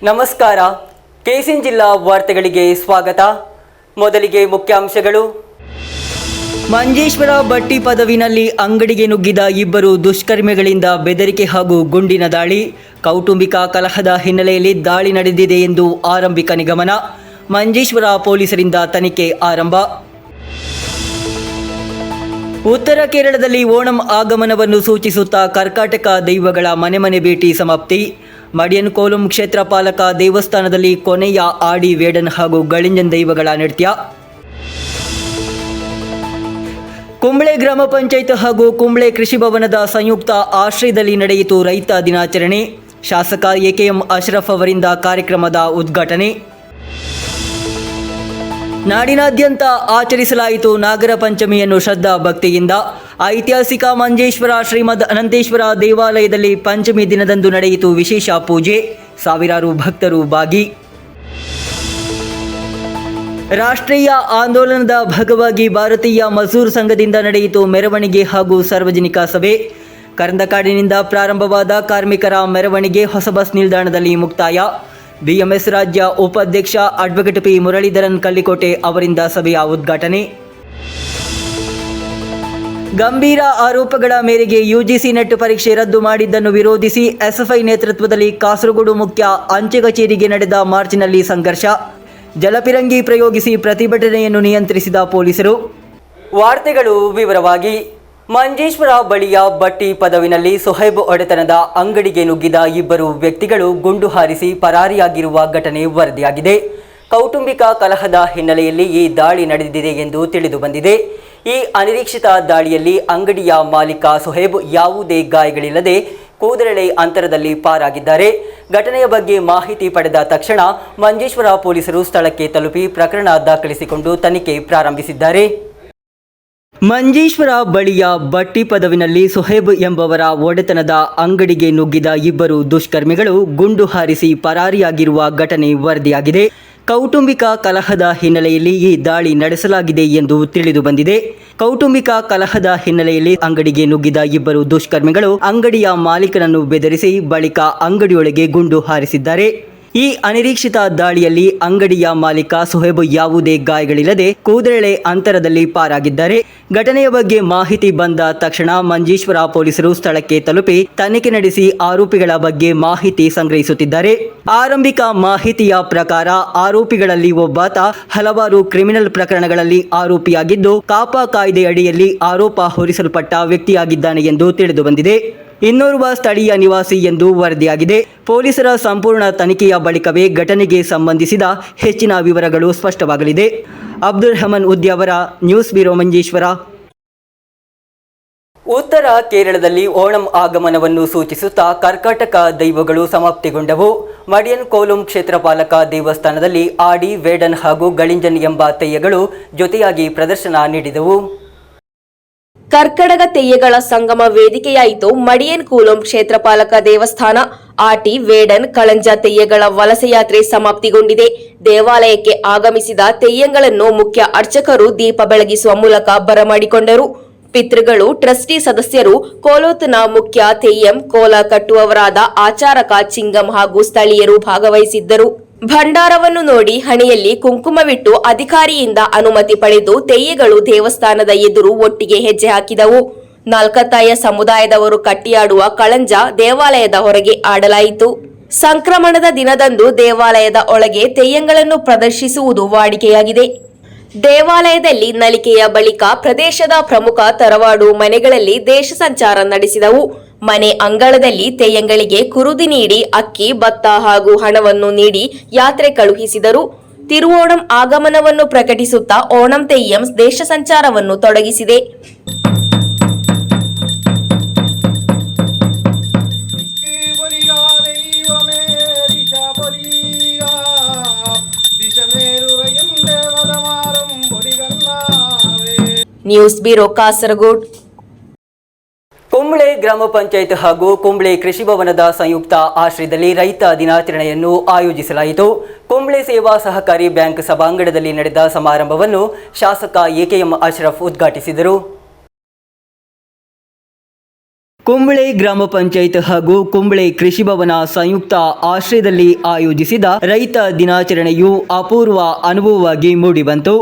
ನಮಸ್ಕಾರ. ಕೆಸಿಎನ್ ಜಿಲ್ಲಾ ವಾರ್ತೆಗಳಿಗೆ ಸ್ವಾಗತ. ಮೊದಲಿಗೆ ಮುಖ್ಯಾಂಶಗಳು. ಮಂಜೇಶ್ವರ ಬಟ್ಟಿ ಪದವಿನಲ್ಲಿ ಅಂಗಡಿಗೆ ನುಗ್ಗಿದ ಇಬ್ಬರು ದುಷ್ಕರ್ಮಿಗಳಿಂದ ಬೆದರಿಕೆ ಹಾಗೂ ಗುಂಡಿನ ದಾಳಿ. ಕೌಟುಂಬಿಕ ಕಲಹದ ಹಿನ್ನೆಲೆಯಲ್ಲಿ ದಾಳಿ ನಡೆದಿದೆ ಎಂದು ಆರಂಭಿಕ ನಿಗಮನ. ಮಂಜೇಶ್ವರ ಪೊಲೀಸರಿಂದ ತನಿಖೆ ಆರಂಭ. ಉತ್ತರ ಕೇರಳದಲ್ಲಿ ಓಣಂ ಆಗಮನವನ್ನು ಸೂಚಿಸುತ್ತಾ ಕರ್ಕಾಟಕ ದೈವಗಳ ಮನೆ ಭೇಟಿ ಸಮಾಪ್ತಿ. ಮಡಿಯನ್ ಕೋಲಂ ಕ್ಷೇತ್ರ ಪಾಲಕ ದೇವಸ್ಥಾನದಲ್ಲಿ ಕೊನೆಯ ಆಡಿ ವೇಡನ್ ಹಾಗೂ ಗಳಿಂಜನ್ ದೈವಗಳ ನೃತ್ಯ. ಕುಂಬ್ಳೆ ಗ್ರಾಮ ಪಂಚಾಯತ್ ಹಾಗೂ ಕುಂಬ್ಳೆ ಕೃಷಿ ಭವನದ ಸಂಯುಕ್ತ ಆಶ್ರಯದಲ್ಲಿ ನಡೆಯಿತು ರೈತ ದಿನಾಚರಣೆ. ಶಾಸಕ ಎಕೆಎಂ ಅಶ್ರಫ್ ಅವರಿಂದ ಕಾರ್ಯಕ್ರಮದ ಉದ್ಘಾಟನೆ. ನಾಡಿನಾದ್ಯಂತ ಆಚರಿಸಲಾಯಿತು ನಾಗರ ಪಂಚಮಿಯನ್ನು ಶ್ರದ್ಧಾ ಭಕ್ತಿಯಿಂದ. ಐತಿಹಾಸಿಕ ಮಂಜೇಶ್ವರ ಶ್ರೀಮದ್ ಅನಂತೇಶ್ವರ ದೇವಾಲಯದಲ್ಲಿ ಪಂಚಮಿ ದಿನದಂದು ನಡೆಯಿತು ವಿಶೇಷ ಪೂಜೆ. ಸಾವಿರಾರು ಭಕ್ತರು ಭಾಗಿ. ರಾಷ್ಟ್ರೀಯ ಆಂದೋಲನದ ಭಾಗವಾಗಿ ಭಾರತೀಯ ಮಜದೂರ್ ಸಂಘದಿಂದ ನಡೆಯಿತು ಮೆರವಣಿಗೆ ಹಾಗೂ ಸಾರ್ವಜನಿಕ ಸಭೆ. ಕರಂದಕಾಡಿನಿಂದ ಪ್ರಾರಂಭವಾದ ಕಾರ್ಮಿಕರ ಮೆರವಣಿಗೆ ಹೊಸ ಬಸ್ ನಿಲ್ದಾಣದಲ್ಲಿ ಮುಕ್ತಾಯ. ಬಿಎಂಎಸ್ ರಾಜ್ಯ ಉಪಾಧ್ಯಕ್ಷ ಅಡ್ವೊಕೇಟ್ ಪಿ ಮುರಳೀಧರನ್ ಕಲ್ಲಿಕೋಟೆ ಅವರಿಂದ ಸಭೆಯ ಉದ್ಘಾಟನೆ. ಗಂಭೀರ ಆರೋಪಗಳ ಮೇರೆಗೆ ಯುಜಿಸಿ ನೆಟ್ ಪರೀಕ್ಷೆ ರದ್ದು ಮಾಡಿದ್ದನ್ನು ವಿರೋಧಿಸಿ ಎಸ್ಎಫ್ಐ ನೇತೃತ್ವದಲ್ಲಿ ಕಾಸರಗೋಡು ಮುಖ್ಯ ಅಂಚೆ ಕಚೇರಿಗೆ ನಡೆದ ಮಾರ್ಚ್ನಲ್ಲಿ ಸಂಘರ್ಷ. ಜಲಪಿರಂಗಿ ಪ್ರಯೋಗಿಸಿ ಪ್ರತಿಭಟನೆಯನ್ನು ನಿಯಂತ್ರಿಸಿದ ಪೊಲೀಸರು. ವಾರ್ತೆಗಳು ವಿವರವಾಗಿ. ಮಂಜೇಶ್ವರ ಬಳಿಯ ಬಟ್ಟಿ ಪದವಿನಲ್ಲಿ ಸುಹೈಬ್ ಒಡೆತನದ ಅಂಗಡಿಗೆ ನುಗ್ಗಿದ ಇಬ್ಬರು ವ್ಯಕ್ತಿಗಳು ಗುಂಡು ಹಾರಿಸಿ ಪರಾರಿಯಾಗಿರುವ ಘಟನೆ ವರದಿಯಾಗಿದೆ. ಕೌಟುಂಬಿಕ ಕಲಹದ ಹಿನ್ನೆಲೆಯಲ್ಲಿ ಈ ದಾಳಿ ನಡೆದಿದೆ ಎಂದು ತಿಳಿದು ಬಂದಿದೆ. ಈ ಅನಿರೀಕ್ಷಿತ ದಾಳಿಯಲ್ಲಿ ಅಂಗಡಿಯ ಮಾಲೀಕ ಸುಹೈಬ್ ಯಾವುದೇ ಗಾಯಗಳಿಲ್ಲದೆ ಕೂದಲೆಳೆ ಅಂತರದಲ್ಲಿ ಪಾರಾಗಿದ್ದಾರೆ. ಘಟನೆಯ ಬಗ್ಗೆ ಮಾಹಿತಿ ಪಡೆದ ತಕ್ಷಣ ಮಂಜೇಶ್ವರ ಪೊಲೀಸರು ಸ್ಥಳಕ್ಕೆ ತಲುಪಿ ಪ್ರಕರಣ ದಾಖಲಿಸಿಕೊಂಡು ತನಿಖೆ ಪ್ರಾರಂಭಿಸಿದ್ದಾರೆ. ಮಂಜೇಶ್ವರ ಬಳಿಯ ಬಟ್ಟಿ ಪದವಿನಲ್ಲಿ ಸುಹೇಬ್ ಎಂಬವರ ಒಡೆತನದ ಅಂಗಡಿಗೆ ನುಗ್ಗಿದ ಇಬ್ಬರು ದುಷ್ಕರ್ಮಿಗಳು ಗುಂಡು ಹಾರಿಸಿ ಪರಾರಿಯಾಗಿರುವ ಘಟನೆ ವರದಿಯಾಗಿದೆ. ಕೌಟುಂಬಿಕ ಕಲಹದ ಹಿನ್ನೆಲೆಯಲ್ಲಿ ಈ ದಾಳಿ ನಡೆಸಲಾಗಿದೆ ಎಂದು ತಿಳಿದು ಬಂದಿದೆ. ಕೌಟುಂಬಿಕ ಕಲಹದ ಹಿನ್ನೆಲೆಯಲ್ಲಿ ಅಂಗಡಿಗೆ ನುಗ್ಗಿದ ಇಬ್ಬರು ದುಷ್ಕರ್ಮಿಗಳು ಅಂಗಡಿಯ ಮಾಲೀಕನನ್ನು ಬೆದರಿಸಿ ಬಳಿಕ ಅಂಗಡಿಯೊಳಗೆ ಗುಂಡು ಹಾರಿಸಿದ್ದಾರೆ. ಈ ಅನಿರೀಕ್ಷಿತ ದಾಳಿಯಲ್ಲಿ ಅಂಗಡಿಯ ಮಾಲೀಕ ಸುಹೇಬ್ ಯಾವುದೇ ಗಾಯಗಳಿಲ್ಲದೆ ಕೂದಲೆಳೆ ಅಂತರದಲ್ಲಿ ಪಾರಾಗಿದ್ದಾರೆ. ಘಟನೆಯ ಬಗ್ಗೆ ಮಾಹಿತಿ ಬಂದ ತಕ್ಷಣ ಮಂಜೇಶ್ವರ ಪೊಲೀಸರು ಸ್ಥಳಕ್ಕೆ ತಲುಪಿ ತನಿಖೆ ನಡೆಸಿ ಆರೋಪಿಗಳ ಬಗ್ಗೆ ಮಾಹಿತಿ ಸಂಗ್ರಹಿಸುತ್ತಿದ್ದಾರೆ. ಆರಂಭಿಕ ಮಾಹಿತಿಯ ಪ್ರಕಾರ ಆರೋಪಿಗಳಲ್ಲಿ ಒಬ್ಬಾತ ಹಲವಾರು ಕ್ರಿಮಿನಲ್ ಪ್ರಕರಣಗಳಲ್ಲಿ ಆರೋಪಿಯಾಗಿದ್ದು ಕಾಪಾ ಕಾಯ್ದೆ ಅಡಿಯಲ್ಲಿ ಆರೋಪ ಹೊರಿಸಲ್ಪಟ್ಟ ವ್ಯಕ್ತಿಯಾಗಿದ್ದಾನೆ ಎಂದು ತಿಳಿದು ಬಂದಿದೆ. ಇನ್ನೋರ್ವ ಸ್ಥಳೀಯ ನಿವಾಸಿ ಎಂದು ವರದಿಯಾಗಿದೆ. ಪೊಲೀಸರ ಸಂಪೂರ್ಣ ತನಿಖೆಯ ಬಳಿಕವೇ ಘಟನೆಗೆ ಸಂಬಂಧಿಸಿದ ಹೆಚ್ಚಿನ ವಿವರಗಳು ಸ್ಪಷ್ಟವಾಗಲಿದೆ. Abdul Rahman Udyavara, news bureau, Manjeshwar. ಉತ್ತರ ಕೇರಳದಲ್ಲಿ ಓಣಂ ಆಗಮನವನ್ನು ಸೂಚಿಸುತ್ತಾ ಕರ್ಕಾಟಕ ದೈವಗಳು ಸಮಾಪ್ತಿಗೊಂಡವು. ಮಡಿಯನ್ ಕೋಲಂ ಕ್ಷೇತ್ರ ಪಾಲಕ ದೇವಸ್ಥಾನದಲ್ಲಿ ಆಡಿ, ವೇಡನ್ ಹಾಗೂ ಗಳಿಂಜನ್ ಎಂಬ ತೆಯ್ಯಗಳು ಜೊತೆಯಾಗಿ ಪ್ರದರ್ಶನ ನೀಡಿದವು. ಕರ್ಕಟಕ ತೆಯ್ಯಗಳ ಸಂಗಮ ವೇದಿಕೆಯಾಯಿತು ಮಡಿಯನ್ ಕೂಲಂ ಕ್ಷೇತ್ರ ಪಾಲಕ ದೇವಸ್ಥಾನ. ಆಟಿ, ವೇಡನ್, ಕಳಂಜ ತೆಯ್ಯಗಳ ವಲಸೆ ಯಾತ್ರೆ ಸಮಾಪ್ತಿಗೊಂಡಿದೆ. ದೇವಾಲಯಕ್ಕೆ ಆಗಮಿಸಿದ ತೆಯ್ಯಗಳನ್ನು ಮುಖ್ಯ ಅರ್ಚಕರು ದೀಪ ಬೆಳಗಿಸುವ ಮೂಲಕ ಬರಮಾಡಿಕೊಂಡರು. ಪಿತೃಗಳು, ಟ್ರಸ್ಟಿ ಸದಸ್ಯರು, ಕೋಲೋತ್ನ ಮುಖ್ಯ ತೆಯ್ಯಂ ಕೋಲ ಕಟ್ಟುವವರಾದ ಆಚಾರಕ ಚಿಂಗಂ ಹಾಗೂ ಸ್ಥಳೀಯರು ಭಾಗವಹಿಸಿದ್ದರು. ಭಂಡಾರವನ್ನು ನೋಡಿ ಹಣೆಯಲ್ಲಿ ಕುಂಕುಮವಿಟ್ಟು ಅಧಿಕಾರಿಯಿಂದ ಅನುಮತಿ ಪಡೆದು ತೆಯ್ಯಗಳು ದೇವಸ್ಥಾನದ ಎದುರು ಒಟ್ಟಿಗೆ ಹೆಜ್ಜೆ ಹಾಕಿದವು. ನಾಲ್ಕತ್ತಾಯ ಸಮುದಾಯದವರು ಕಟ್ಟಿಯಾಡುವ ಕಳಂಜ ದೇವಾಲಯದ ಹೊರಗೆ ಆಡಲಾಯಿತು. ಸಂಕ್ರಮಣದ ದಿನದಂದು ದೇವಾಲಯದ ಒಳಗೆ ತೆಯ್ಯಗಳನ್ನು ಪ್ರದರ್ಶಿಸುವುದು ವಾಡಿಕೆಯಾಗಿದೆ. ದೇವಾಲಯದಲ್ಲಿ ನಲಿಕೆಯ ಬಳಿಕ ಪ್ರದೇಶದ ಪ್ರಮುಖ ತರವಾಡು ಮನೆಗಳಲ್ಲಿ ದೇಶ ಸಂಚಾರ ನಡೆಸಿದವು. ಮನೆ ಅಂಗಳದಲ್ಲಿ ತೆಯ್ಯಂಗಳಿಗೆ ಕುರುದಿ ನೀಡಿ ಅಕ್ಕಿ, ಭತ್ತ ಹಾಗೂ ಹಣವನ್ನು ನೀಡಿ ಯಾತ್ರೆ ಕಳುಹಿಸಿದರು. ತಿರುವೋಣಂ ಆಗಮನವನ್ನು ಪ್ರಕಟಿಸುತ್ತಾ ಓಣಂ ತೆಯ್ಯಂ ದೇಶ ಸಂಚಾರವನ್ನು ತೊಡಗಿಸಿದೆ. News bureau, Kasaragod. ಕುಂಬ್ಳೆ ಗ್ರಾಮ ಪಂಚಾಯತ್ ಹಾಗೂ ಕುಂಬ್ಳೆ ಕೃಷಿ ಭವನದ ಸಂಯುಕ್ತ ಆಶ್ರಯದಲ್ಲಿ ರೈತ ದಿನಾಚರಣೆಯನ್ನು ಆಯೋಜಿಸಲಾಯಿತು. ಕುಂಬ್ಳೆ ಸೇವಾ ಸಹಕಾರಿ ಬ್ಯಾಂಕ್ ಸಭಾಂಗಣದಲ್ಲಿ ನಡೆದ ಸಮಾರಂಭವನ್ನು ಶಾಸಕ ಎಕೆಎಂ ಅಶ್ರಫ್ ಉದ್ಘಾಟಿಸಿದರು. ಕುಂಬಳೆ ಗ್ರಾಮ ಪಂಚಾಯತ್ ಹಾಗೂ ಕುಂಬಳೆ ಕೃಷಿ ಭವನ ಸಂಯುಕ್ತ ಆಶ್ರಯದಲ್ಲಿ ಆಯೋಜಿಸಿದ ರೈತ ದಿನಾಚರಣೆಯು ಅಪೂರ್ವ ಅನುಭವವಾಗಿ ಮೂಡಿಬಂತು.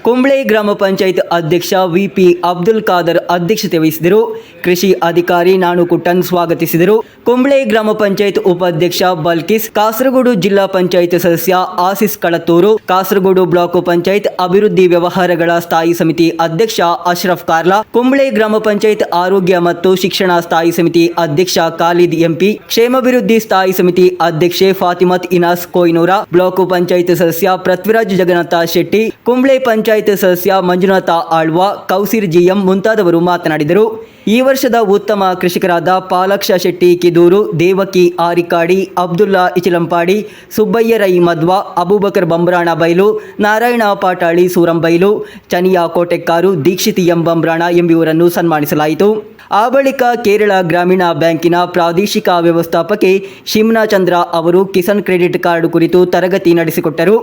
ಕುಂಬಳೆ ಗ್ರಾಮ ಪಂಚಾಯತ್ ಅಧ್ಯಕ್ಷ ವಿಪಿ ಅಬ್ದುಲ್ ಖಾದರ್ ಅಧ್ಯಕ್ಷತೆ ವಹಿಸಿದರು. ಕೃಷಿ ಅಧಿಕಾರಿ ನಾಣುಕುಟ್ಟನ್ ಸ್ವಾಗತಿಸಿದರು. ಕುಂಬಳೆ ಗ್ರಾಮ ಪಂಚಾಯತ್ ಉಪಾಧ್ಯಕ್ಷ ಬಲ್ಕಿಸ್, ಕಾಸರಗೋಡು ಜಿಲ್ಲಾ ಪಂಚಾಯತ್ ಸದಸ್ಯ ಆಸಿಸ್ ಕಳತ್ತೂರು, ಕಾಸರಗೋಡು ಬ್ಲಾಕ್ ಪಂಚಾಯತ್ ಅಭಿವೃದ್ಧಿ ವ್ಯವಹಾರಗಳ ಸ್ಥಾಯಿ ಸಮಿತಿ ಅಧ್ಯಕ್ಷ ಅಶ್ರಫ್ ಕಾರ್ಲಾ, ಕುಂಬಳೆ ಗ್ರಾಮ ಪಂಚಾಯತ್ ಆರೋಗ್ಯ ಮತ್ತು ಶಿಕ್ಷಣ ಸ್ಥಾಯಿ ಸಮಿತಿ ಅಧ್ಯಕ್ಷ ಖಾಲಿದ್ ಎಂಪಿ, ಕ್ಷೇಮಾಭಿವೃದ್ಧಿ ಸ್ಥಾಯಿ ಸಮಿತಿ ಅಧ್ಯಕ್ಷೆ ಫಾತಿಮತ್ ಇನಾಸ್ ಕೊಯ್ನೂರ, ಬ್ಲಾಕ್ ಪಂಚಾಯತ್ ಸದಸ್ಯ ಪೃಥ್ವಿರಾಜ್ ಜಗನ್ನಾಥ ಶೆಟ್ಟಿ, ಕುಂಬಳೆ ಪಂಚಾಯತ್ ಸದಸ್ಯ ಮಂಜುನಾಥ ಆಳ್ವ, ಕೌಸಿರ್ ಜಿಎಂ ಮುಂತಾದವರು ಮಾತನಾಡಿದರು. ಈ ವರ್ಷದ ಉತ್ತಮ ಕೃಷಿಕರಾದ ಪಾಲಕ್ಷ ಶೆಟ್ಟಿ ಕಿದೂರು, ದೇವಕಿ ಆರಿಕಾಡಿ, ಅಬ್ದುಲ್ಲಾ ಇಚಿಲಂಪಾಡಿ, ಸುಬ್ಬಯ್ಯ ರೈ ಮಧ್ವ, ಅಬೂಬಕರ್ ಬಂಬ್ರಾಣ ಬೈಲು, ನಾರಾಯಣ ಪಾಟಾಳಿ ಸೂರಂಬೈಲು, ಚನಿಯಾ ಕೋಟೆಕ್ಕಾರು, ದೀಕ್ಷಿತ್ ಎಂ ಬಂಬ್ರಾಣ ಎಂಬುವರನ್ನು ಸನ್ಮಾನಿಸಲಾಯಿತು. ಆ ಬಳಿಕ ಕೇರಳ ಗ್ರಾಮೀಣ ಬ್ಯಾಂಕಿನ ಪ್ರಾದೇಶಿಕ ವ್ಯವಸ್ಥಾಪಕಿ ಶಿಮ್ನಾ ಚಂದ್ರ ಅವರು ಕಿಸಾನ್ ಕ್ರೆಡಿಟ್ ಕಾರ್ಡ್ ಕುರಿತು ತರಗತಿ ನಡೆಸಿಕೊಟ್ಟರು.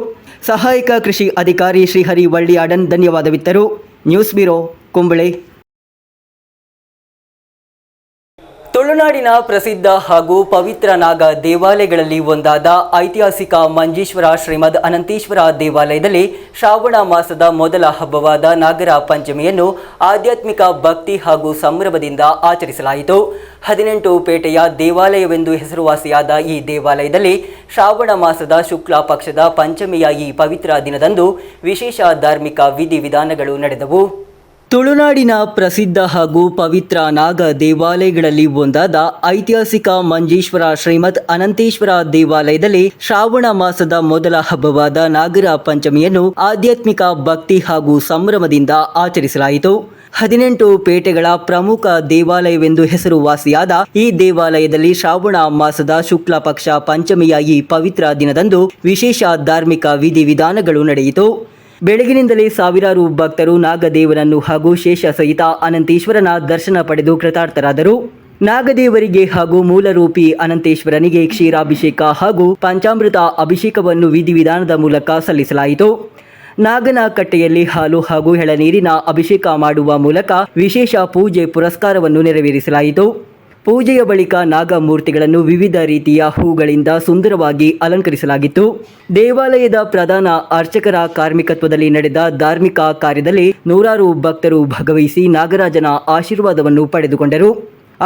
ಸಹಾಯಕ ಕೃಷಿ ಅಧಿಕಾರಿ ಶ್ರೀಹರಿ ವಳ್ಳಿಯಾಡನ್ ಧನ್ಯವಾದವಿತ್ತರು. News bureau, Kumble. ತುಳುನಾಡಿನ ಪ್ರಸಿದ್ಧ ಹಾಗೂ ಪವಿತ್ರ ನಾಗ ದೇವಾಲಯಗಳಲ್ಲಿ ಒಂದಾದ ಐತಿಹಾಸಿಕ ಮಂಜೇಶ್ವರ ಶ್ರೀಮದ್ ಅನಂತೇಶ್ವರ ದೇವಾಲಯದಲ್ಲಿ ಶ್ರಾವಣ ಮಾಸದ ಮೊದಲ ಹಬ್ಬವಾದ ನಾಗರ ಪಂಚಮಿಯನ್ನು ಆಧ್ಯಾತ್ಮಿಕ ಭಕ್ತಿ ಹಾಗೂ ಸಂಭ್ರಮದಿಂದ ಆಚರಿಸಲಾಯಿತು. 18 ಪೇಟೆಯ ದೇವಾಲಯವೆಂದು ಹೆಸರುವಾಸಿಯಾದ ಈ ದೇವಾಲಯದಲ್ಲಿ ಶ್ರಾವಣ ಮಾಸದ ಶುಕ್ಲ ಪಕ್ಷದ ಪಂಚಮಿಯ ಈ ಪವಿತ್ರ ದಿನದಂದು ವಿಶೇಷ ಧಾರ್ಮಿಕ ವಿಧಿವಿಧಾನಗಳು ನಡೆದವು. ತುಳುನಾಡಿನ ಪ್ರಸಿದ್ಧ ಹಾಗೂ ಪವಿತ್ರ ನಾಗ ದೇವಾಲಯಗಳಲ್ಲಿ ಒಂದಾದ ಐತಿಹಾಸಿಕ ಮಂಜೇಶ್ವರ ಶ್ರೀಮದ್ ಅನಂತೇಶ್ವರ ದೇವಾಲಯದಲ್ಲಿ ಶ್ರಾವಣ ಮಾಸದ ಮೊದಲ ಹಬ್ಬವಾದ ನಾಗರ ಪಂಚಮಿಯನ್ನು ಆಧ್ಯಾತ್ಮಿಕ ಭಕ್ತಿ ಹಾಗೂ ಸಂಭ್ರಮದಿಂದ ಆಚರಿಸಲಾಯಿತು. 18 ಪೇಟೆಗಳ ಪ್ರಮುಖ ದೇವಾಲಯವೆಂದು ಹೆಸರುವಾಸಿಯಾದ ಈ ದೇವಾಲಯದಲ್ಲಿ ಶ್ರಾವಣ ಮಾಸದ ಶುಕ್ಲ ಪಕ್ಷ ಪಂಚಮಿಯ ಈ ಪವಿತ್ರ ದಿನದಂದು ವಿಶೇಷ ಧಾರ್ಮಿಕ ವಿಧಿವಿಧಾನಗಳು ನಡೆಯಿತು. ಬೆಳಗಿನಿಂದಲೇ ಸಾವಿರಾರು ಭಕ್ತರು ನಾಗದೇವನನ್ನು ಹಾಗೂ ಶೇಷ ಸಹಿತ ಅನಂತೇಶ್ವರನ ದರ್ಶನ ಪಡೆದು ಕೃತಾರ್ಥರಾದರು. ನಾಗದೇವರಿಗೆ ಹಾಗೂ ಮೂಲರೂಪಿ ಅನಂತೇಶ್ವರನಿಗೆ ಕ್ಷೀರಾಭಿಷೇಕ ಹಾಗೂ ಪಂಚಾಮೃತ ಅಭಿಷೇಕವನ್ನು ವಿಧಿವಿಧಾನದ ಮೂಲಕ ಸಲ್ಲಿಸಲಾಯಿತು. ನಾಗನ ಕಟ್ಟೆಯಲ್ಲಿ ಹಾಲು ಹಾಗೂ ಎಳನೀರಿನ ಅಭಿಷೇಕ ಮಾಡುವ ಮೂಲಕ ವಿಶೇಷ ಪೂಜೆ ಪುರಸ್ಕಾರವನ್ನು ನೆರವೇರಿಸಲಾಯಿತು. ಪೂಜೆಯ ಬಳಿಕ ನಾಗಮೂರ್ತಿಗಳನ್ನು ವಿವಿಧ ರೀತಿಯ ಹೂಗಳಿಂದ ಸುಂದರವಾಗಿ ಅಲಂಕರಿಸಲಾಗಿತ್ತು. ದೇವಾಲಯದ ಪ್ರಧಾನ ಅರ್ಚಕರ ಕಾರ್ಮಿಕತ್ವದಲ್ಲಿ ನಡೆದ ಧಾರ್ಮಿಕ ಕಾರ್ಯದಲ್ಲಿ ನೂರಾರು ಭಕ್ತರು ಭಾಗವಹಿಸಿ ನಾಗರಾಜನ ಆಶೀರ್ವಾದವನ್ನು ಪಡೆದುಕೊಂಡರು.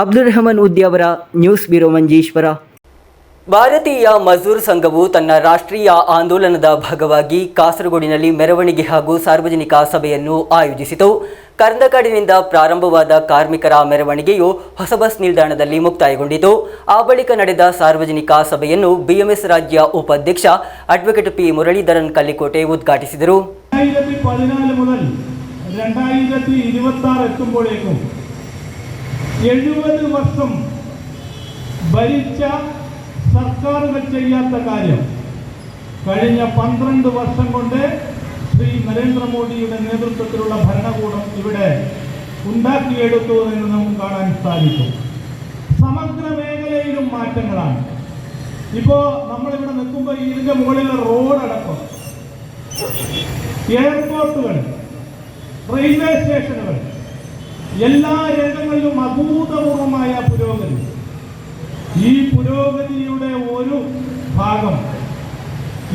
Abdul Rahman Udyavara, news bureau, Manjeshwar. ಭಾರತೀಯ ಮಜ್ದೂರ್ ಸಂಘವು ತನ್ನ ರಾಷ್ಟ್ರೀಯ ಆಂದೋಲನದ ಭಾಗವಾಗಿ ಕಾಸರಗೋಡಿನಲ್ಲಿ ಮೆರವಣಿಗೆ ಹಾಗೂ ಸಾರ್ವಜನಿಕ ಸಭೆಯನ್ನು ಆಯೋಜಿಸಿತು. ಕರ್ನಕಾಡಿನಿಂದ ಪ್ರಾರಂಭವಾದ ಕಾರ್ಮಿಕರ ಮೆರವಣಿಗೆಯು ಹೊಸ ಬಸ್ ನಿಲ್ದಾಣದಲ್ಲಿ ಮುಕ್ತಾಯಗೊಂಡಿತು. ಆ ಬಳಿಕ ನಡೆದ ಸಾರ್ವಜನಿಕ ಸಭೆಯನ್ನು ಬಿಎಂಎಸ್ ರಾಜ್ಯ ಉಪಾಧ್ಯಕ್ಷ ಅಡ್ವೊಕೇಟ್ ಪಿ ಮುರಳೀಧರನ್ ಕಲ್ಲಿಕೋಟೆ ಉದ್ಘಾಟಿಸಿದರು. 2014 മുതൽ 2026 എത്തുമ്പോഴേക്കും 70 വർഷം ഭരിച്ച സർക്കാരുകൾ ചെയ്യാത്ത കാര്യം കഴിഞ്ഞ 12 വർഷം കൊണ്ട് ശ്രീ നരേന്ദ്രമോദിയുടെ നേതൃത്വത്തിലുള്ള ഭരണകൂടം ഇവിടെ ഉണ്ടാക്കിയെടുത്തു എന്ന് നമുക്ക് കാണാൻ സാധിക്കും. സമഗ്ര മേഖലയിലും മാറ്റങ്ങളാണ്. ഇപ്പോൾ നമ്മളിവിടെ നിൽക്കുമ്പോൾ ഇതിൻ്റെ മുകളിലെ റോഡടക്കം, എയർപോർട്ടുകൾ, റെയിൽവേ സ്റ്റേഷനുകൾ, എല്ലാ രംഗങ്ങളിലും അഭൂതപൂർവമായ പുരോഗതി. ഈ പുരോഗതിയുടെ ഒരു ഭാഗം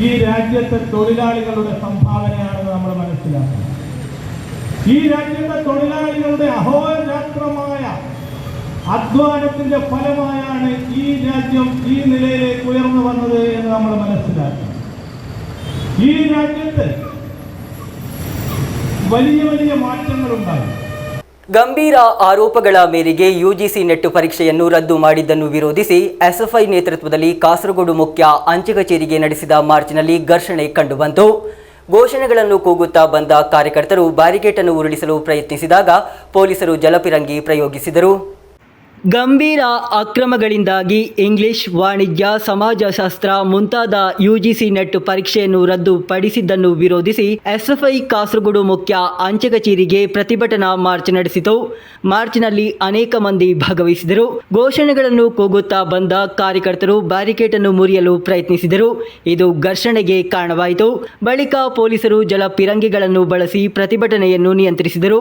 ഈ രാജ്യത്തെ തൊഴിലാളികളുടെ സംഭാവനയാണെന്ന് നമ്മൾ മനസ്സിലാക്കണം. ഈ രാജ്യത്തെ തൊഴിലാളികളുടെ അഹോരാത്രമായ അധ്വാനത്തിന്റെ ഫലമായാണ് ഈ രാജ്യം ഈ നിലയിലേക്ക് ഉയർന്നു വന്നത് എന്ന് നമ്മൾ മനസ്സിലാക്കണം. ഈ രാജ്യത്ത് വലിയ വലിയ മാറ്റങ്ങളുണ്ടായി. ಗಂಭೀರ ಆರೋಪಗಳ ಮೇರೆಗೆ ಯುಜಿಸಿ ನೆಟ್ ಪರೀಕ್ಷೆಯನ್ನು ರದ್ದು ಮಾಡಿದ್ದನ್ನು ವಿರೋಧಿಸಿ ಎಸ್ಎಫ್ಐ ನೇತೃತ್ವದಲ್ಲಿ ಕಾಸರಗೋಡು ಮುಖ್ಯ ಅಂಚೆ ಕಚೇರಿಗೆ ನಡೆಸಿದ ಮಾರ್ಚ್ನಲ್ಲಿ ಘರ್ಷಣೆ ಕಂಡುಬಂತು. ಘೋಷಣೆಗಳನ್ನು ಕೂಗುತ್ತಾ ಬಂದ ಕಾರ್ಯಕರ್ತರು ಬ್ಯಾರಿಕೇಡ್ ಅನ್ನು ಉರುಳಿಸಲು ಪ್ರಯತ್ನಿಸಿದಾಗ ಪೊಲೀಸರು ಜಲಪಿರಂಗಿ ಪ್ರಯೋಗಿಸಿದರು. ಗಂಭೀರ ಅಕ್ರಮಗಳಿಂದಾಗಿ ಇಂಗ್ಲಿಷ್, ವಾಣಿಜ್ಯ, ಸಮಾಜಶಾಸ್ತ್ರ ಮುಂತಾದ ಯುಜಿಸಿ ನೆಟ್ ಪರೀಕ್ಷೆಯನ್ನು ರದ್ದುಪಡಿಸಿದ್ದನ್ನು ವಿರೋಧಿಸಿ ಎಸ್ಎಫ್ಐ ಕಾಸರಗೋಡು ಮುಖ್ಯ ಅಂಚೆ ಕಚೇರಿಗೆ ಪ್ರತಿಭಟನಾ ಮಾರ್ಚ್ ನಡೆಸಿತು. ಮಾರ್ಚ್ನಲ್ಲಿ ಅನೇಕ ಮಂದಿ ಭಾಗವಹಿಸಿದರು. ಘೋಷಣೆಗಳನ್ನು ಕೂಗುತ್ತಾ ಬಂದ ಕಾರ್ಯಕರ್ತರು ಬ್ಯಾರಿಕೇಡ್ ಅನ್ನು ಮುರಿಯಲು ಪ್ರಯತ್ನಿಸಿದರು. ಇದು ಘರ್ಷಣೆಗೆ ಕಾರಣವಾಯಿತು. ಬಳಿಕ ಪೊಲೀಸರು ಜಲಪಿರಂಗಿಗಳನ್ನು ಬಳಸಿ ಪ್ರತಿಭಟನೆಯನ್ನು ನಿಯಂತ್ರಿಸಿದರು.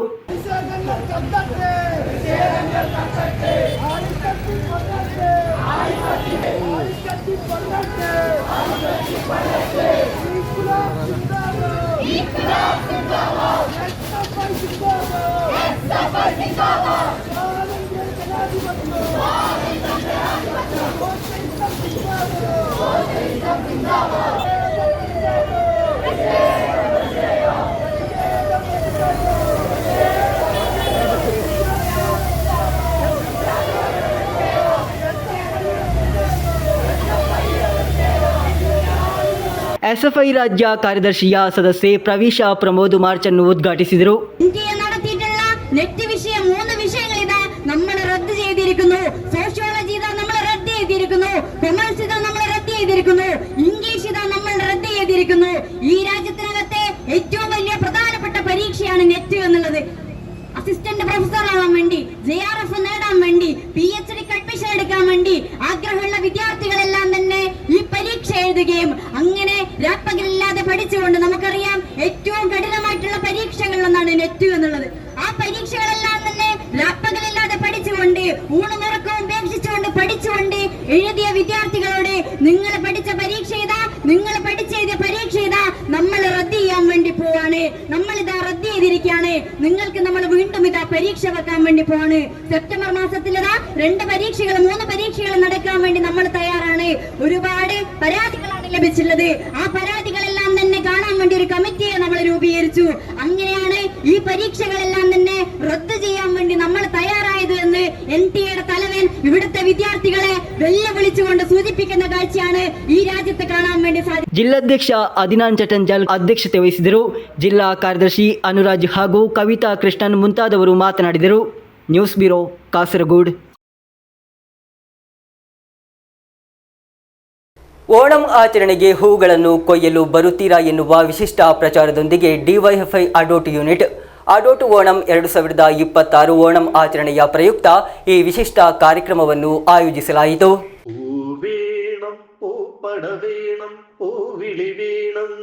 ಎಸ್ಎಫ್ಐ ರಾಜ್ಯ ಕಾರ್ಯದರ್ಶಿಯ ಸದಸ್ಯೆ ಪ್ರವೀಶಾ ಪ್ರಮೋದ್ ಮಾರ್ಚ್ ಅನ್ನು ಉದ್ಘಾಟಿಸಿದರು. ഇന്ത്യയിൽ നടത്തിയിട്ടുള്ള നെറ്റ് വിഷയം 3 വിഷയങ്ങളിതാ നമ്മൾ റദ്ദ് ചെയ്തിരിക്കുന്നു. സോഷ്യോളജി ഇതാ നമ്മൾ റദ്ദ് ചെയ്തിരിക്കുന്നു. കൊമേഴ്സ് ഇതാ നമ്മൾ റദ്ദ് ചെയ്തിരിക്കുന്നു. ഇംഗ്ലീഷ് ഇതാ നമ്മൾ റദ്ദ് ചെയ്തിരിക്കുന്നു. ഈ രാജ്യത്തിനകത്തെ ഏറ്റവും വലിയ പ്രധാനപ്പെട്ട പരീക്ഷയാണ് നെറ്റ് എന്നുള്ളത്. അസിസ്റ്റന്റ് പ്രൊഫസർ ആവാൻ വേണ്ടി, JRF നേടാൻ വേണ്ടി, PhD അഡ്മിഷൻ എടുക്കാൻ വേണ്ടി ആഗ്രഹമുള്ള വിദ്യാർത്ഥികളെല്ലാം തന്നെ ഈ പരീക്ഷ എഴുതുകയും അങ്ങനെ രാപ്പകലില്ലാതെ പഠിച്ചുകൊണ്ട്, നമുക്കറിയാം ഏറ്റവും കഠിനമായിട്ടുള്ള പരീക്ഷകളിലൊന്നാണ് നെറ്റ് എന്നുള്ളത്. ആ പരീക്ഷകളെല്ലാം തന്നെ രാപ്പകലില്ലാതെ പഠിച്ചുകൊണ്ട്, ഊണുമുറക്കവും ഉപേക്ഷിച്ചുകൊണ്ട് പഠിച്ചുകൊണ്ട് എഴുതിയ വിദ്യാർത്ഥികളോട് നിങ്ങൾ പഠിച്ച പരീക്ഷ ഇതാ, നിങ്ങൾ പഠിച്ചെഴുതിയ പരീക്ഷ ഇതാ നമ്മൾ റദ്ദ് ചെയ്യാൻ വേണ്ടി പോവാണ്, നമ്മൾ ഇതാ റദ്ദ് ചെയ്തിരിക്കുകയാണ്, നിങ്ങൾക്ക് നമ്മൾ വീണ്ടും ഇതാ പരീക്ഷ വെക്കാൻ വേണ്ടി പോവാണ്. സെപ്റ്റംബർ മാസത്തിൽ ഇതാ 2 പരീക്ഷകൾ 3 പരീക്ഷകൾ നടക്കാൻ വേണ്ടി നമ്മൾ തയ്യാറാണ്. ഒരുപാട് പരാതികളാണ് ലഭിച്ചുള്ളത്. ആ പരാതികളെല്ലാം തന്നെ കാണാൻ വേണ്ടി ഒരു കമ്മിറ്റിയെ നമ്മൾ രൂപീകരിച്ചു. അങ്ങനെയാണ് ഈ പരീക്ഷകളെല്ലാം തന്നെ റദ്ദ് ചെയ്യാൻ വേണ്ടി നമ്മൾ തയ്യാറായത് എന്ന് NTA-യുടെ തലവൻ ഇവിടുത്തെ വിദ്യാർത്ഥികളെ വെല്ലുവിളിച്ചുകൊണ്ട് സൂചിപ്പിക്കുന്ന കാഴ്ചയാണ് ഈ രാജ്യത്ത് കാണാൻ വേണ്ടി സാധിക്കും. ಜಿಲ್ಲಾಧ್ಯಕ್ಷ ಅದಿನಾನ್ ಚಟಂಜಲ್ ಅಧ್ಯಕ್ಷತೆ ವಹಿಸಿದರು. ಜಿಲ್ಲಾ ಕಾರ್ಯದರ್ಶಿ ಅನುರಾಜ್ ಹಾಗೂ ಕವಿತಾ ಕೃಷ್ಣನ್ ಮುಂತಾದವರು ಮಾತನಾಡಿದರು. News bureau, Kasaragod. ಓಣಂ ಆಚರಣೆಗೆ ಹೂಗಳನ್ನು ಕೊಯ್ಯಲು ಬರುತ್ತೀರಾ ಎನ್ನುವ ವಿಶಿಷ್ಟ ಪ್ರಚಾರದೊಂದಿಗೆ ಡಿವೈಎಫ್ಐ ಅಡೋಟ್ ಯೂನಿಟ್ ಅಡೋಟ್ ಓಣಂ 2026 ಓಣಂ ಆಚರಣೆಯ ಪ್ರಯುಕ್ತ ಈ ವಿಶಿಷ್ಟ ಕಾರ್ಯಕ್ರಮವನ್ನು ಆಯೋಜಿಸಲಾಯಿತು. പൂവേണം പൂപ്പട വേണം പൂവിളി വേണം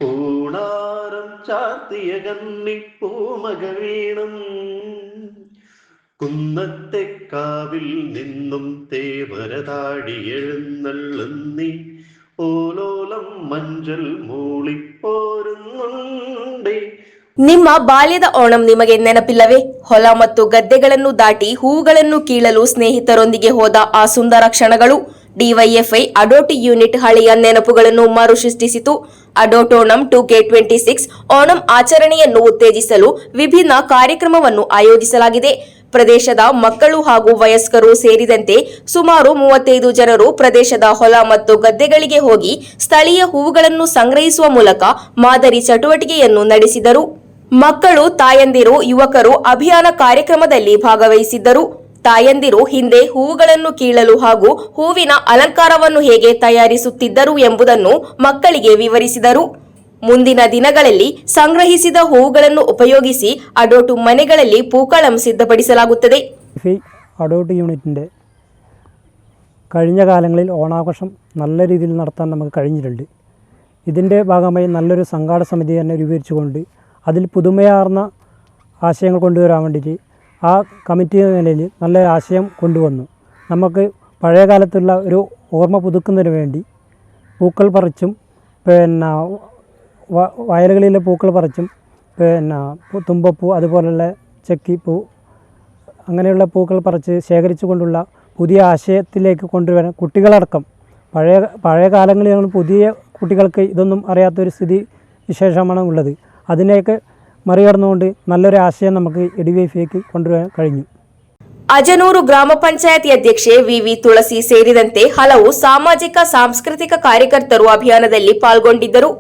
പൂണാരം ചാർത്തിയ കന്നി പൂമക വേണം കുന്നത്തെ കാവിൽ നിന്നും തേവരതാടി എഴുന്നള്ളുന്നി ഓലോലം മഞ്ചൽ മൂളിപ്പോരുന്നുണ്ടേ. ನಿಮ್ಮ ಬಾಲ್ಯದ ಓಣಂ ನಿಮಗೆ ನೆನಪಿಲ್ಲವೇ? ಹೊಲ ಮತ್ತು ಗದ್ದೆಗಳನ್ನು ದಾಟಿ ಹೂಗಳನ್ನು ಕೀಳಲು ಸ್ನೇಹಿತರೊಂದಿಗೆ ಹೋದ ಆ ಸುಂದರ ಕ್ಷಣಗಳು. ಡಿವೈಎಫ್ಐ ಅಡೋಟ್ ಯೂನಿಟ್ ಹಳೆಯ ನೆನಪುಗಳನ್ನು ಮರುಸೃಷ್ಟಿಸಿತು. ಅಡೋಟ್ ಓಣಂ 2K26 ಓಣಂ ಆಚರಣೆಯನ್ನು ಉತ್ತೇಜಿಸಲು ವಿಭಿನ್ನ ಕಾರ್ಯಕ್ರಮವನ್ನು ಆಯೋಜಿಸಲಾಗಿದೆ. ಪ್ರದೇಶದ ಮಕ್ಕಳು ಹಾಗೂ ವಯಸ್ಕರು ಸೇರಿದಂತೆ ಸುಮಾರು 35 ಜನರು ಪ್ರದೇಶದ ಹೊಲ ಮತ್ತು ಗದ್ದೆಗಳಿಗೆ ಹೋಗಿ ಸ್ಥಳೀಯ ಹೂವುಗಳನ್ನು ಸಂಗ್ರಹಿಸುವ ಮೂಲಕ ಮಾದರಿ ಚಟುವಟಿಕೆಯನ್ನು ನಡೆಸಿದರು. ಮಕ್ಕಳು, ತಾಯಂದಿರು, ಯುವಕರು ಅಭಿಯಾನ ಕಾರ್ಯಕ್ರಮದಲ್ಲಿ ಭಾಗವಹಿಸಿದ್ದರು. ತಾಯಂದಿರು ಹಿಂದೆ ಹೂವುಗಳನ್ನು ಕೀಳಲು ಹಾಗೂ ಹೂವಿನ ಅಲಂಕಾರವನ್ನು ಹೇಗೆ ತಯಾರಿಸುತ್ತಿದ್ದರು ಎಂಬುದನ್ನು ಮಕ್ಕಳಿಗೆ ವಿವರಿಸಿದರು. ಮುಂದಿನ ದಿನಗಳಲ್ಲಿ ಸಂಗ್ರಹಿಸಿದ ಹೂವುಗಳನ್ನು ಉಪಯೋಗಿಸಿ അഡോട്ട് മನೆಗಳಲ್ಲಿ പൂക്കളം സിദ്ധപ്പെടുത്തലാಗುತ್ತದೆ. അഡോട്ട് യൂണിറ്റിൻ്റെ കഴിഞ്ഞ കാലങ്ങളിൽ ഓണാഘോഷം നല്ല രീതിയിൽ നടത്താൻ നമുക്ക് കഴിഞ്ഞിട്ടുണ്ട്. ഇതിൻ്റെ ഭാഗമായി നല്ലൊരു സംഘാടക സമിതി തന്നെ രൂപീകരിച്ചുകൊണ്ട് അതിൽ പുതുമയാർന്ന ആശയങ്ങൾ കൊണ്ടുവരാൻ വേണ്ടിയിട്ട് ആ കമ്മിറ്റി നിലയിൽ നല്ല ആശയം കൊണ്ടുവന്നു. നമുക്ക് പഴയ കാലത്തുള്ള ഒരു ഓർമ്മ പുതുക്കുന്നതിന് വേണ്ടി പൂക്കൾ പറിച്ചും വയലുകളിലെ പൂക്കൾ പറിച്ചും തുമ്പപ്പൂ, അതുപോലുള്ള ചെക്കിപ്പൂ, അങ്ങനെയുള്ള പൂക്കൾ പറിച്ച് ശേഖരിച്ചു കൊണ്ടുള്ള പുതിയ ആശയത്തിലേക്ക് കൊണ്ടുവരാൻ കുട്ടികളടക്കം പഴയ കാലങ്ങളിൽ പുതിയ കുട്ടികൾക്ക് ഇതൊന്നും അറിയാത്തൊരു സ്ഥിതി വിശേഷമാണ് ഉള്ളത്. അതിനെയൊക്കെ മറികടന്നുകൊണ്ട് നല്ലൊരു ആശയം നമുക്ക് ഡിവൈഎഫ്ഐക്ക് കൊണ്ടുവരാൻ കഴിഞ്ഞു. ಅಜನೂರು ಗ್ರಾಮ ಪಂಚಾಯತಿ ಅಧ್ಯಕ್ಷೆ ವಿವಿ ತುಳಸಿ ಸೇರಿದಂತೆ ಹಲವು ಸಾಮಾಜಿಕ ಸಾಂಸ್ಕೃತಿಕ ಕಾರ್ಯಕರ್ತರು ಅಭಿಯಾನದಲ್ಲಿ ಪಾಲ್ಗೊಂಡಿದ್ದರು.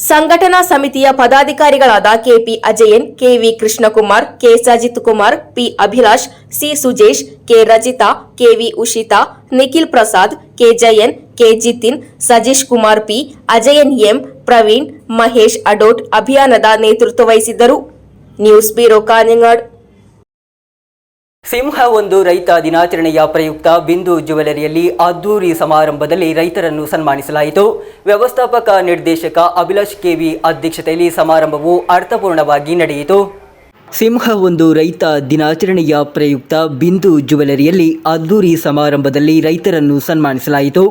ಸಂಘಟನಾ ಸಮಿತಿಯ ಪದಾಧಿಕಾರಿಗಳಾದ K P Ajayan, K V Krishnakumar, K Sajith Kumar, P Abhilash, C Sujesh, K Rajitha, K V Ushitha, Nikhil Prasad, K Jayan, K Jithin, Sajeesh Kumar P, Ajayan M, Praveen, Mahesh Adot ಅಭಿಯಾನದ ನೇತೃತ್ವ ವಹಿಸಿದ್ದರು. News bureau, Kanhangad. ಸಿಂಹ ಒಂದು ರೈತ ದಿನಾಚರಣೆಯ ಪ್ರಯುಕ್ತ ಬಿಂದು ಜ್ಯುವೆಲರಿಯಲ್ಲಿ ಅದ್ದೂರಿ ಸಮಾರಂಭದಲ್ಲಿ ರೈತರನ್ನು ಸನ್ಮಾನಿಸಲಾಯಿತು. ವ್ಯವಸ್ಥಾಪಕ ನಿರ್ದೇಶಕ ಅಭಿಲಾಷ್ ಕೆವಿ ಅಧ್ಯಕ್ಷತೆಯಲ್ಲಿ ಸಮಾರಂಭವು ಅರ್ಥಪೂರ್ಣವಾಗಿ ನಡೆಯಿತು. ಸಿಂಹ ಒಂದು ರೈತ ದಿನಾಚರಣೆಯ ಪ್ರಯುಕ್ತ ಬಿಂದು ಜ್ಯುವೆಲರಿಯಲ್ಲಿ ಅದ್ದೂರಿ ಸಮಾರಂಭದಲ್ಲಿ ರೈತರನ್ನು ಸನ್ಮಾನಿಸಲಾಯಿತು.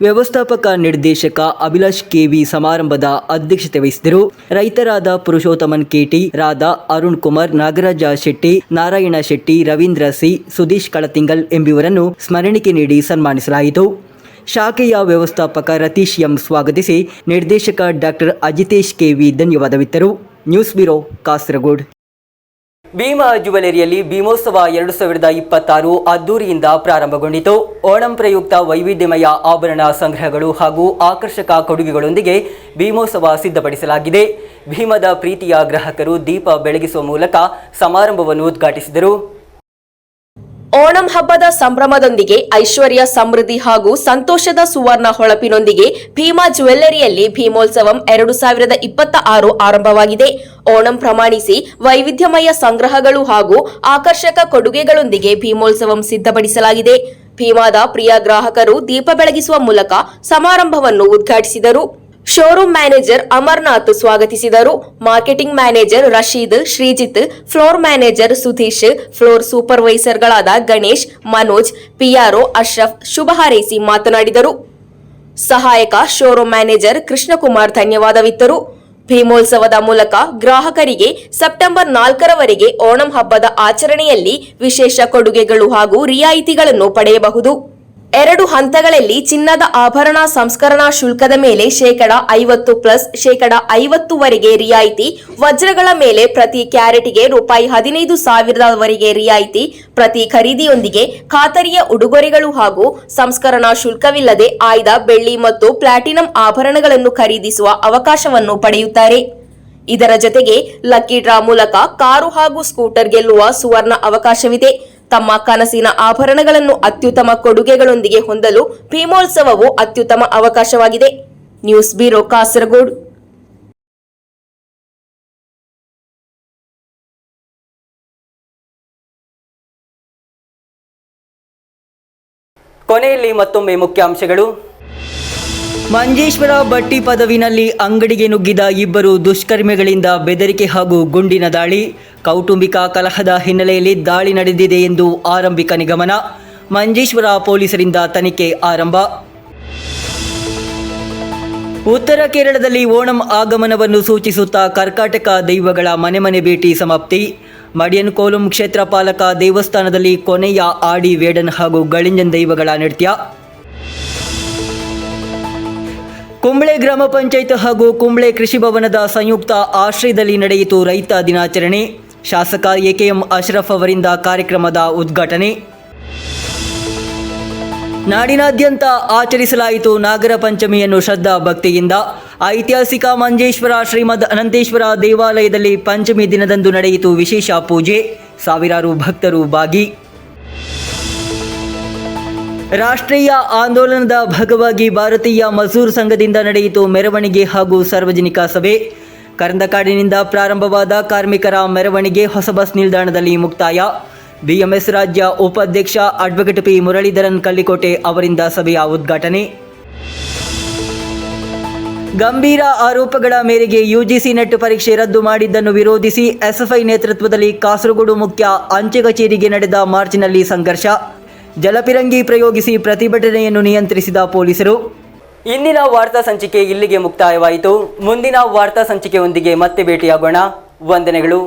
ವ್ಯವಸ್ಥಾಪಕ ನಿರ್ದೇಶಕ ಅಭಿಲಾಷ್ ಕೆವಿ ಸಮಾರಂಭದ ಅಧ್ಯಕ್ಷತೆ ವಹಿಸಿದರು. ರೈತರಾದ ಪುರುಷೋತ್ತಮನ್ ಕೆಟಿ, ರಾಧಾ, ಅರುಣ್ ಕುಮಾರ್, ನಾಗರಾಜ ಶೆಟ್ಟಿ, ನಾರಾಯಣ ಶೆಟ್ಟಿ, ರವೀಂದ್ರ ಸಿ, ಸುದೀಶ್ ಕಳತಿಂಗಲ್ ಎಂಬುವರನ್ನು ಸ್ಮರಣಿಕೆ ನೀಡಿ ಸನ್ಮಾನಿಸಲಾಯಿತು. ಶಾಖೆಯ ವ್ಯವಸ್ಥಾಪಕ ರತೀಶ್ ಎಂ ಸ್ವಾಗತಿಸಿ ನಿರ್ದೇಶಕ ಡಾಕ್ಟರ್ ಅಜಿತೇಶ್ ಕೆವಿ ಧನ್ಯವಾದವಿತ್ತರು. News bureau, Kasaragod. ಭೀಮಾ ಜ್ಯುವೆಲರಿಯಲ್ಲಿ ಭೀಮೋತ್ಸವ 2026 ಅದ್ದೂರಿಯಿಂದ ಪ್ರಾರಂಭಗೊಂಡಿತು. ಓಣಂ ಪ್ರಯುಕ್ತ ವೈವಿಧ್ಯಮಯ ಆಭರಣ ಸಂಗ್ರಹಗಳು ಹಾಗೂ ಆಕರ್ಷಕ ಕೊಡುಗೆಗಳೊಂದಿಗೆ ಭೀಮೋತ್ಸವ ಸಿದ್ಧಪಡಿಸಲಾಗಿದೆ. ಭೀಮದ ಪ್ರೀತಿಯ ಗ್ರಾಹಕರು ದೀಪ ಬೆಳಗಿಸುವ ಮೂಲಕ ಸಮಾರಂಭವನ್ನು ಉದ್ಘಾಟಿಸಿದರು. ಓಣಂ ಹಬ್ಬದ ಸಂಭ್ರಮದೊಂದಿಗೆ ಐಶ್ವರ್ಯ, ಸಮೃದ್ಧಿ ಹಾಗೂ ಸಂತೋಷದ ಸುವರ್ಣ ಹೊಳಪಿನೊಂದಿಗೆ ಭೀಮಾ ಜ್ಯುವೆಲ್ಲರಿಯಲ್ಲಿ ಭೀಮೋತ್ಸವಂ 2026 ಆರಂಭವಾಗಿದೆ. ಓಣಂ ಪ್ರಮಾಣಿಸಿ ವೈವಿಧ್ಯಮಯ ಸಂಗ್ರಹಗಳು ಹಾಗೂ ಆಕರ್ಷಕ ಕೊಡುಗೆಗಳೊಂದಿಗೆ ಭೀಮೋತ್ಸವಂ ಸಿದ್ಧಪಡಿಸಲಾಗಿದೆ. ಭೀಮಾದ ಪ್ರಿಯ ಗ್ರಾಹಕರು ದೀಪ ಬೆಳಗಿಸುವ ಮೂಲಕ ಸಮಾರಂಭವನ್ನು ಉದ್ಘಾಟಿಸಿದರು. ಶೋರೂಮ್ ಮ್ಯಾನೇಜರ್ ಅಮರ್ನಾಥ್ ಸ್ವಾಗತಿಸಿದರು. Marketing manager Rasheed, Sreejith, floor manager Sudheesh, floor ಸೂಪರ್ವೈಸರ್ಗಳಾದ ಗಣೇಶ್, ಮನೋಜ್, ಪಿಆರ್ಒ ಅಶ್ರಫ್ ಶುಭ ಹಾರೈಸಿ ಮಾತನಾಡಿದರು. ಸಹಾಯಕ ಶೋರೂಮ್ ಮ್ಯಾನೇಜರ್ ಕೃಷ್ಣಕುಮಾರ್ ಧನ್ಯವಾದವಿತ್ತರು. ಭೀಮೋತ್ಸವದ ಮೂಲಕ ಗ್ರಾಹಕರಿಗೆ ಸೆಪ್ಟೆಂಬರ್ 4ರವರೆಗೆ ಓಣಂ ಹಬ್ಬದ ಆಚರಣೆಯಲ್ಲಿ ವಿಶೇಷ ಕೊಡುಗೆಗಳು ಹಾಗೂ ರಿಯಾಯಿತಿಗಳನ್ನು ಪಡೆಯಬಹುದು. 2 ಹಂತಗಳಲ್ಲಿ ಚಿನ್ನದ ಆಭರಣ ಸಂಸ್ಕರಣಾ ಶುಲ್ಕದ ಮೇಲೆ %50+50% ರಿಯಾಯಿತಿ, ವಜ್ರಗಳ ಮೇಲೆ ಪ್ರತಿ ಕ್ಯಾರೆಟ್ಗೆ ₹15,000ವರೆಗೆ ರಿಯಾಯಿತಿ, ಪ್ರತಿ ಖರೀದಿಯೊಂದಿಗೆ ಖಾತರಿಯ ಉಡುಗೊರೆಗಳು ಹಾಗೂ ಸಂಸ್ಕರಣಾ ಶುಲ್ಕವಿಲ್ಲದೆ ಆಯ್ದ ಬೆಳ್ಳಿ ಮತ್ತು ಪ್ಲಾಟಿನಂ ಆಭರಣಗಳನ್ನು ಖರೀದಿಸುವ ಅವಕಾಶವನ್ನು ಪಡೆಯುತ್ತಾರೆ. ಇದರ ಜೊತೆಗೆ ಲಕ್ಕಿ ಡ್ರಾ ಮೂಲಕ ಕಾರು ಹಾಗೂ ಸ್ಕೂಟರ್ ಗೆಲ್ಲುವ ಸುವರ್ಣ ಅವಕಾಶವಿದೆ. ತಮ್ಮ ಕನಸಿನ ಆಭರಣಗಳನ್ನು ಅತ್ಯುತ್ತಮ ಕೊಡುಗೆಗಳೊಂದಿಗೆ ಹೊಂದಲು ಭೀಮೋತ್ಸವವು ಅತ್ಯುತ್ತಮ ಅವಕಾಶವಾಗಿದೆ. News bureau, Kasaragod. ಕೊನೆಯಲ್ಲಿ ಮತ್ತೊಮ್ಮೆ ಮುಖ್ಯಾಂಶಗಳು. ಮಂಜೇಶ್ವರ ಬಟ್ಟಿ ಪದವಿನಲ್ಲಿ ಅಂಗಡಿಗೆ ನುಗ್ಗಿದ 2 ದುಷ್ಕರ್ಮಿಗಳಿಂದ ಬೆದರಿಕೆ ಹಾಗೂ ಗುಂಡಿನ ದಾಳಿ. ಕೌಟುಂಬಿಕ ಕಲಹದ ಹಿನ್ನೆಲೆಯಲ್ಲಿ ದಾಳಿ ನಡೆದಿದೆ ಎಂದು ಆರಂಭಿಕ ನಿಗಮನ. ಮಂಜೇಶ್ವರ ಪೊಲೀಸರಿಂದ ತನಿಖೆ ಆರಂಭ. ಉತ್ತರ ಕೇರಳದಲ್ಲಿ ಓಣಂ ಆಗಮನವನ್ನು ಸೂಚಿಸುತ್ತಾ ಕರ್ಕಾಟಕ ದೈವಗಳ ಮನೆ ಭೇಟಿ ಸಮಾಪ್ತಿ. ಮಡಿಯನ್ ಕೋಲಂ ಕ್ಷೇತ್ರಪಾಲಕ ದೇವಸ್ಥಾನದಲ್ಲಿ ಕೊನೆಯ ಆಡಿ, ವೇಡನ್ ಹಾಗೂ ಗಳಿಂಜನ್ ದೈವಗಳ ನೃತ್ಯ. ಕುಂಬ್ಳೆ ಗ್ರಾಮ ಪಂಚಾಯತ್ ಹಾಗೂ ಕುಂಬ್ಳೆ ಕೃಷಿ ಭವನದ ಸಂಯುಕ್ತ ಆಶ್ರಯದಲ್ಲಿ ನಡೆಯಿತು ರೈತ ದಿನಾಚರಣೆ. ಶಾಸಕ ಎಕೆಎಂ ಅಶ್ರಫ್ ಅವರಿಂದ ಕಾರ್ಯಕ್ರಮದ ಉದ್ಘಾಟನೆ. ನಾಡಿನಾದ್ಯಂತ ಆಚರಿಸಲಾಯಿತು ನಾಗರ ಪಂಚಮಿಯನ್ನು ಶ್ರದ್ಧಾ ಭಕ್ತಿಯಿಂದ. ಐತಿಹಾಸಿಕ ಮಂಜೇಶ್ವರ ಶ್ರೀಮದ್ ಅನಂತೇಶ್ವರ ದೇವಾಲಯದಲ್ಲಿ ಪಂಚಮಿ ದಿನದಂದು ನಡೆಯಿತು ವಿಶೇಷ ಪೂಜೆ. ಸಾವಿರಾರು ಭಕ್ತರು ಭಾಗಿ. ರಾಷ್ಟ್ರೀಯ ಆಂದೋಲನದ ಭಾಗವಾಗಿ ಭಾರತೀಯ ಮಜದೂರ್ ಸಂಘದಿಂದ ನಡೆಯಿತು ಮೆರವಣಿಗೆ ಹಾಗೂ ಸಾರ್ವಜನಿಕ ಸಭೆ. ಕರಂದಕಾಡಿನಿಂದ ಪ್ರಾರಂಭವಾದ ಕಾರ್ಮಿಕರ ಮೆರವಣಿಗೆ ಹೊಸ ಬಸ್ ನಿಲ್ದಾಣದಲ್ಲಿ ಮುಕ್ತಾಯ. ಬಿಎಂಎಸ್ ರಾಜ್ಯ ಉಪಾಧ್ಯಕ್ಷ ಅಡ್ವೊಕೇಟ್ ಪಿ ಮುರಳೀಧರನ್ ಕಲ್ಲಿಕೋಟೆ ಅವರಿಂದ ಸಭೆಯ ಉದ್ಘಾಟನೆ. ಗಂಭೀರ ಆರೋಪಗಳ ಮೇರೆಗೆ ಯುಜಿಸಿ ನೆಟ್ ಪರೀಕ್ಷೆ ರದ್ದು ಮಾಡಿದ್ದನ್ನು ವಿರೋಧಿಸಿ ಎಸ್ಎಫ್ಐ ನೇತೃತ್ವದಲ್ಲಿ ಕಾಸರಗೋಡು ಮುಖ್ಯ ಅಂಚೆ ಕಚೇರಿಗೆ ನಡೆದ ಮಾರ್ಚ್ನಲ್ಲಿ ಸಂಘರ್ಷ. ಜಲಪಿರಂಗಿ ಪ್ರಯೋಗಿಸಿ ಪ್ರತಿಭಟನೆಯನ್ನು ನಿಯಂತ್ರಿಸಿದ ಪೊಲೀಸರು. ಇಂದಿನ ವಾರ್ತಾ ಸಂಚಿಕೆ ಇಲ್ಲಿಗೆ ಮುಕ್ತಾಯವಾಯಿತು. ಮುಂದಿನ ವಾರ್ತಾ ಸಂಚಿಕೆಯೊಂದಿಗೆ ಮತ್ತೆ ಭೇಟಿಯಾಗೋಣ. ವಂದನೆಗಳು.